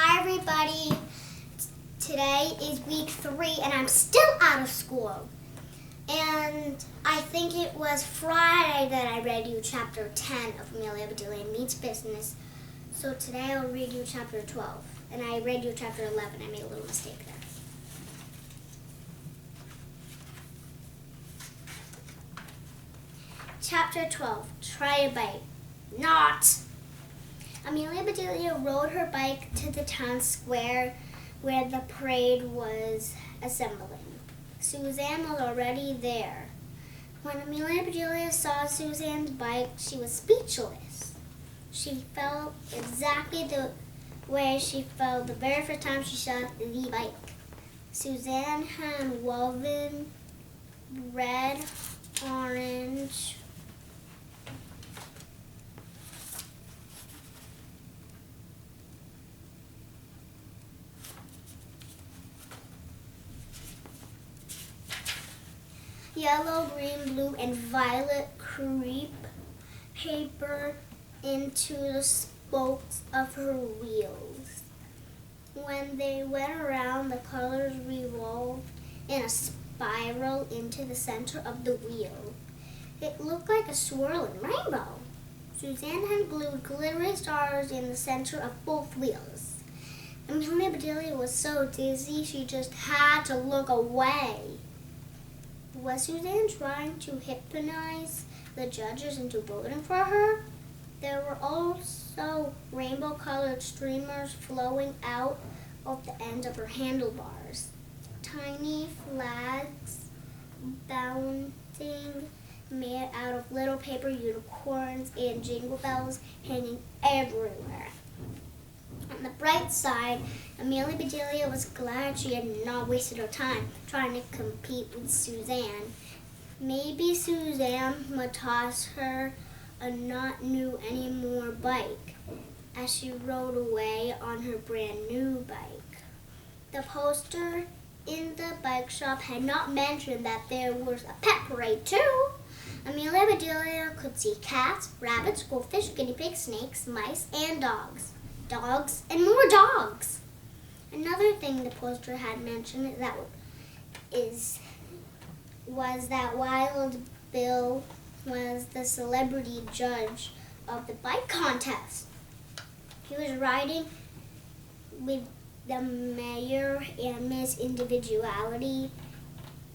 Hi everybody, today is week 3 and I'm still out of school. And I think it was Friday that I read you chapter 10 of Amelia, Bedelia Meets Business. So today I'll read you chapter 12. And I read you chapter 11, I made a little mistake there. Chapter 12, Try a Bite. Not! Amelia Bedelia rode her bike to the town square where the parade was assembling. Suzanne was already there. When Amelia Bedelia saw Suzanne's bike, she was speechless. She felt exactly the way she felt the very first time she saw the bike. Suzanne had woven red, orange, yellow, green, blue, and violet crepe paper into the spokes of her wheels. When they went around, the colors revolved in a spiral into the center of the wheel. It looked like a swirling rainbow. Suzanne had glued glittery stars in the center of both wheels. Amelia Bedelia was so dizzy she just had to look away. Was Suzanne trying to hypnotize the judges into voting for her? There were also rainbow-colored streamers flowing out of the ends of her handlebars. Tiny flags bouncing made out of little paper unicorns and jingle bells hanging everywhere. On the bright side, Amelia Bedelia was glad she had not wasted her time trying to compete with Suzanne. Maybe Suzanne would toss her a not new anymore bike as she rode away on her brand new bike. The poster in the bike shop had not mentioned that there was a pet parade too. Amelia Bedelia could see cats, rabbits, goldfish, guinea pigs, snakes, mice, and dogs. Dogs and more dogs. Another thing the poster had mentioned was that Wild Bill was the celebrity judge of the bike contest. He was riding with the mayor and Miss Individuality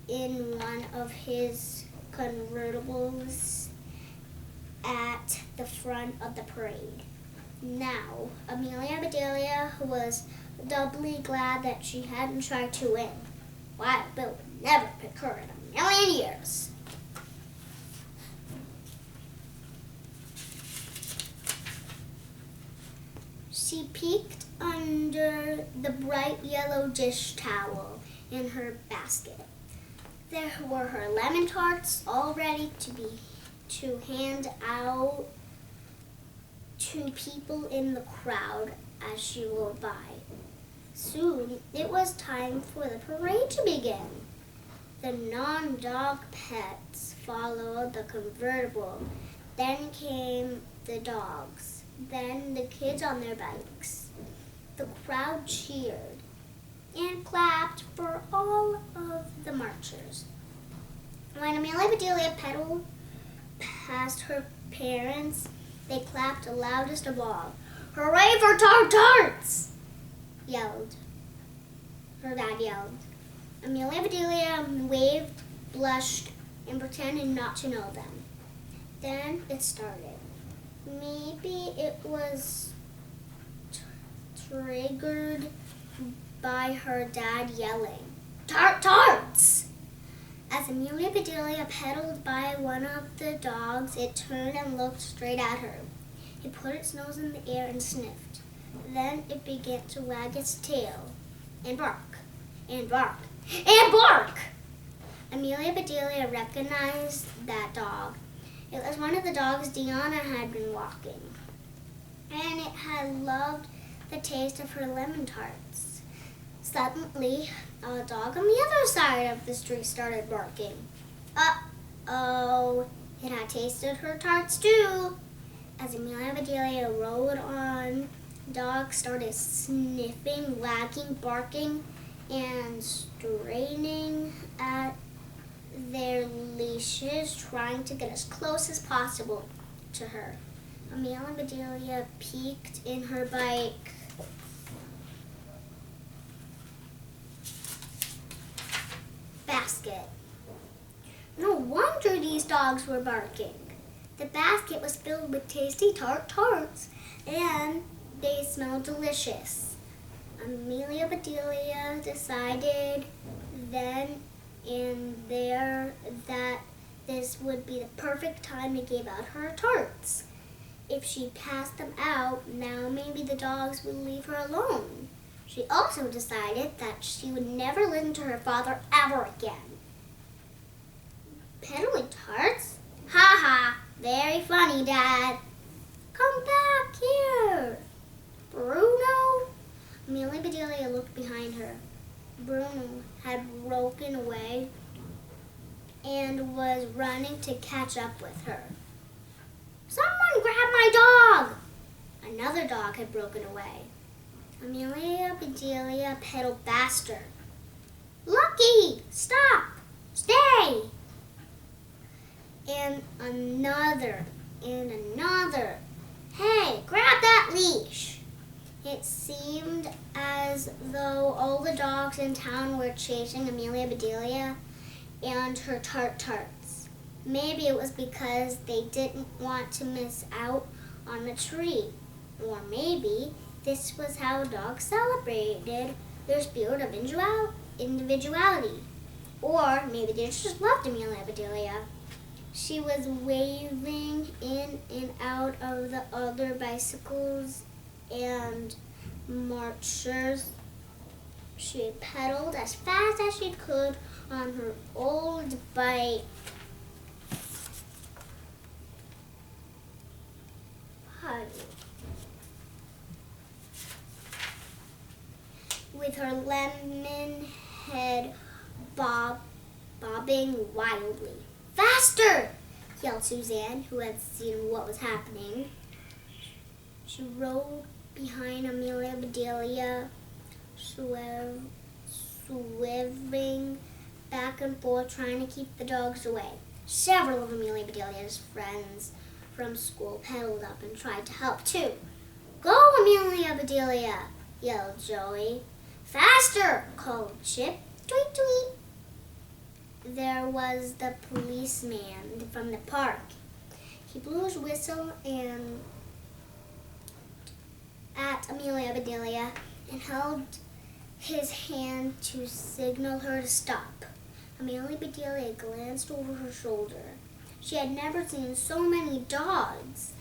in one of his convertibles at the front of the parade. Now, Amelia Bedelia was doubly glad that she hadn't tried to win. Wild Bill would never pick her in a million years. She peeked under the bright yellow dish towel in her basket. There were her lemon tarts all ready to hand out to people in the crowd as she rode by. Soon it was time for the parade to begin. The non-dog pets followed the convertible. Then came the dogs. Then the kids on their bikes. The crowd cheered and clapped for all of the marchers. When Amelia Bedelia pedaled past her parents, they clapped loudest of all. "Hooray for tarts!" Her dad yelled. Amelia Bedelia waved, blushed, and pretended not to know them. Then it started. Maybe it was triggered by her dad yelling, "Tarts!" As Amelia Bedelia pedaled by one of the dogs, it turned and looked straight at her. It put its nose in the air and sniffed. Then it began to wag its tail and bark and bark and bark. Amelia Bedelia recognized that dog. It was one of the dogs Deanna had been walking, and it had loved the taste of her lemon tarts. Suddenly, a dog on the other side of the street started barking. Uh-oh, it had tasted her tarts too. As Amelia Bedelia rode on, Dogs started sniffing, wagging, barking, and straining at their leashes, trying to get as close as possible to her. Amelia and Bedelia peeked in her bike. Basket. No wonder these dogs were barking. The basket was filled with tasty tarts, and they smelled delicious. Amelia Bedelia decided then and there that this would be the perfect time to give out her tarts. If she passed them out, now maybe the dogs would leave her alone. She also decided that she would never listen to her father ever again. Peddling tarts? Ha ha! Very funny, Dad. Come back here. Bruno? Amelia Bedelia looked behind her. Bruno had broken away and was running to catch up with her. Someone grab my dog! Another dog had broken away. Amelia Bedelia pedaled faster. Lucky! Stop! Stay! And another. Hey, grab that leash! It seemed as though all the dogs in town were chasing Amelia Bedelia and her tarts. Maybe it was because they didn't want to miss out on the treat. Or maybe this was how dogs celebrated their spirit of individuality. Or maybe they just loved Amelia Bedelia. She was waving in and out of the other bicycles and marchers. She pedaled as fast as she could on her old bike. With her lemon head bobbing wildly. Faster! Yelled Suzanne, who had seen what was happening. She rode behind Amelia Bedelia, swerving back and forth, trying to keep the dogs away. Several of Amelia Bedelia's friends from school pedaled up and tried to help too. Go, Amelia Bedelia! Yelled Joey. Faster! Called Chip. Tweet, tweet. There was the policeman from the park. He blew his whistle and at Amelia Bedelia and held his hand to signal her to stop. Amelia Bedelia glanced over her shoulder. She had never seen so many dogs.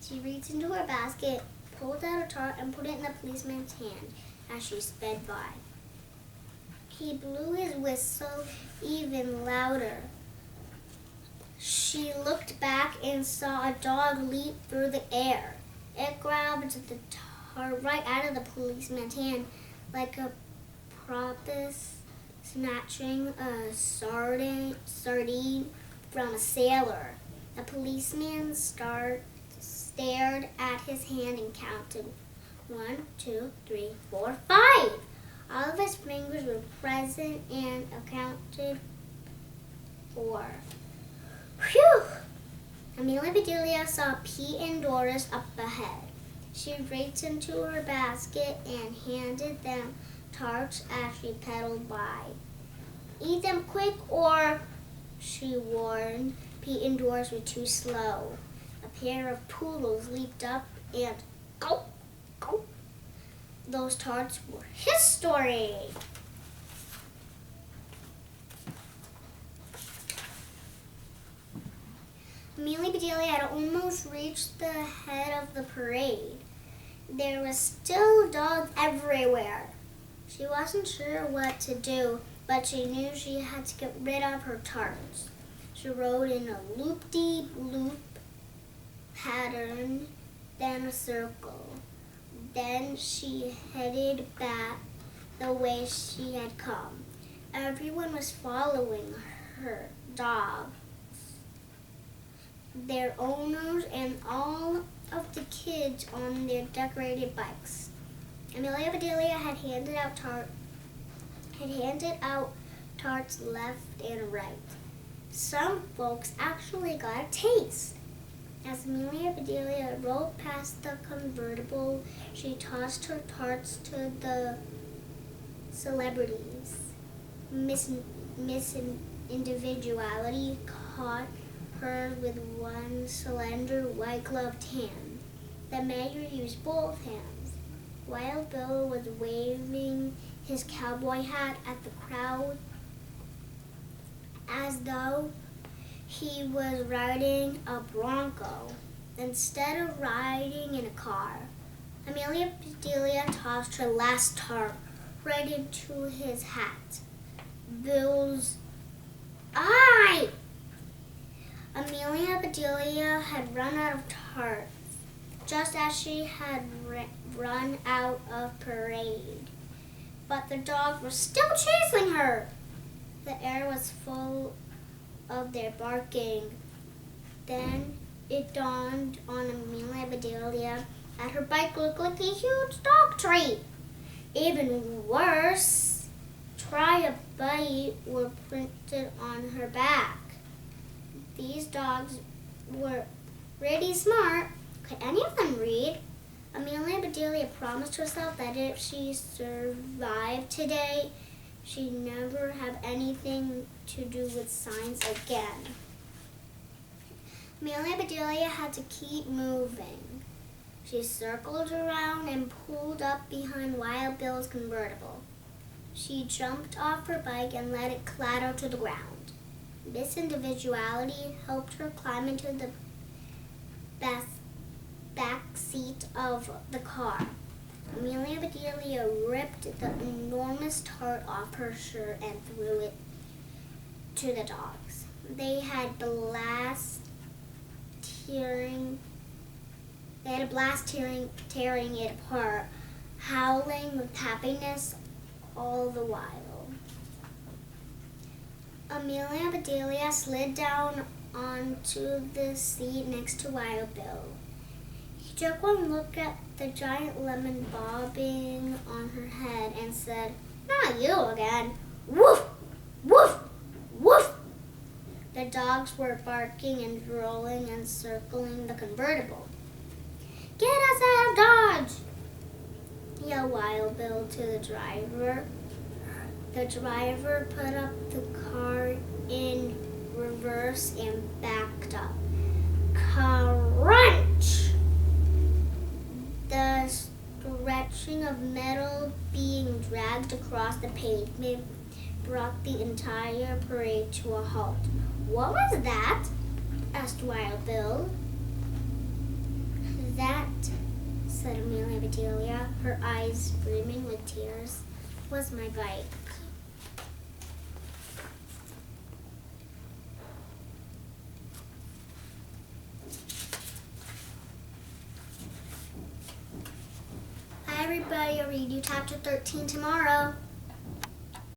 She reached into her basket, pulled out a tart, and put it in the policeman's hand as she sped by. He blew his whistle even louder. She looked back and saw a dog leap through the air. It grabbed the tart right out of the policeman's hand like a porpoise snatching a sardine from a sailor. The policeman stared at his hand and counted 1, 2, 3, 4, 5. All of his fingers were present and accounted for. Phew! Amelia Bedelia saw Pete and Doris up ahead. She reached into her basket and handed them tarts as she pedaled by. Eat them quick or, she warned. Pete and Doris were too slow. A pair of poodles leaped up and gulp, gulp. Those tarts were history. Amelia Bedelia had almost reached the head of the parade. There was still dogs everywhere. She wasn't sure what to do, but she knew she had to get rid of her tarts. She rode in a loop-de-loop pattern, then a circle. Then she headed back the way she had come. Everyone was following her dogs, their owners, and all of the kids on their decorated bikes. Amelia and Bedelia had handed out tarts left and right. Some folks actually got a taste. As Amelia and Bedelia rode past the convertible, she tossed her tarts to the celebrities. Miss Individuality caught her with one slender white-gloved hand. The mayor used both hands. Wild Bill was waving his cowboy hat at the crowd as though he was riding a bronco instead of riding in a car. Amelia Bedelia tossed her last tart right into his hat. Bill's eye! Amelia Bedelia had run out of tarts, just as she had run out of parade. But the dogs were still chasing her. The air was full of their barking. Then it dawned on Amelia Bedelia that her bike looked like a huge dog treat. Even worse, "Try a bite" were printed on her back. These dogs were pretty smart. Could any of them read? Amelia Bedelia promised herself that if she survived today, she'd never have anything to do with signs again. Amelia Bedelia had to keep moving. She circled around and pulled up behind Wild Bill's convertible. She jumped off her bike and let it clatter to the ground. Miss Individuality helped her climb into the back seat of the car. Amelia Bedelia ripped the enormous tart off her shirt and threw it to the dogs. They had a blast tearing it apart, howling with happiness all the while. Amelia Bedelia slid down onto the seat next to Wild Bill. He took one look at the giant lemon bobbing on her head and said, "Not you again. Woof! Woof! Woof!" The dogs were barking and rolling and circling the convertible. "Get us out of Dodge!" yelled Wild Bill to the driver. The driver put up the car in reverse and backed up. Crunch! The stretching of metal being dragged across the pavement brought the entire parade to a halt. "What was that?" asked Wild Bill. "That," said Amelia Bedelia, her eyes brimming with tears, "was my bike." Hi everybody, I'll read you chapter 13 tomorrow.